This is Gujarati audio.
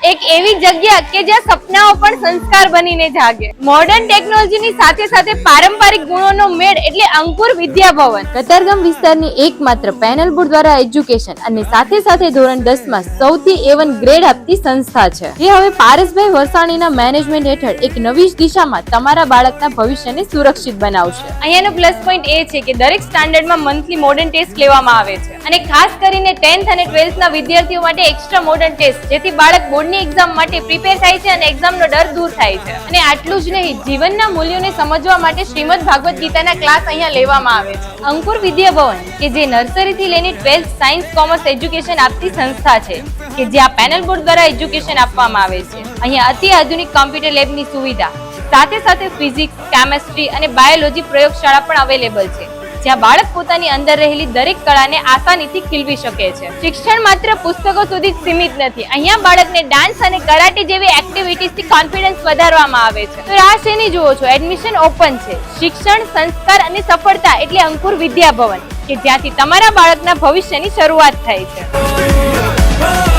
એક એવી જગ્યા કે જ્યાં સપનાઓ પણ સંસ્કાર બનીને જાગે. મોડર્ન ટેકનોલોજીની સાથે સાથે પારંપરિક ગુણોનો મેળ એટલે અંકુર વિદ્યા ભવન. કતારગામ વિસ્તારની એકમાત્ર પેનલ બોર્ડ દ્વારા એજ્યુકેશન અને સાથે સાથે ધોરણ 10 માં સૌથી A1 ગ્રેડ આપતી સંસ્થા છે, જે હવે પારસભાઈ વરસાણીના મેનેજમેન્ટ હેઠળ એક નવી દિશામાં તમારા બાળકના ભવિષ્યને સુરક્ષિત બનાવશે. અહીંયાનો પ્લસ પોઈન્ટ એ છે કે દરેક સ્ટાન્ડર્ડમાં મંથલી મોડર્ન ટેસ્ટ લેવામાં આવે છે અને ખાસ કરીને 10th અને 12th ના વિદ્યાર્થીઓ માટે એક્સ્ટ્રા મોડર્ન ટેસ્ટ, જેથી બાળક બોર્ડની એક્ઝામ માટે પ્રિપેર થાય છે અને એક્ઝામનો ડર દૂર થાય છે. અને આટલું જ નહીં, જીવનના મૂલ્યોને સમજવા માટે શ્રીમદ ભાગવત ગીતાના ક્લાસ અહીંયા લેવામાં આવે છે. અંકુર વિદ્યા ભવન કે જે નર્સરીથી લઈને 12th સાયન્સ કોમર્સ એજ્યુકેશન આપતી સંસ્થા છે, કે જ્યાં પેનલ બોર્ડ દ્વારા એજ્યુકેશન આપવામાં આવે છે. અહીંયા અતિ આધુનિક કોમ્પ્યુટર લેબની સુવિધા સાથે સાથે ફિઝિક્સ, કેમેસ્ટ્રી અને બાયોલોજી પ્રયોગશાળા પણ અવેલેબલ છે, જ્યાં બાળક પોતાની અંદર રહેલી દરેક કળાને આસાનીથી ખીલવી શકે છે. શિક્ષણ માત્ર પુસ્તકો સુધી જ સીમિત નથી. અહીંયા બાળકને ડાન્સ અને કરાટે જેવી એક્ટિવિટીઝથી કોન્ફિડન્સ વધારવામાં આવે છે. તો આ શેની જુઓ છો, એડમિશન ઓપન છે. શિક્ષણ, સંસ્કાર અને સફળતા એટલે અંકુર વિદ્યા ભવન, કે જ્યાંથી તમારા બાળકના ભવિષ્યની શરૂઆત થાય છે.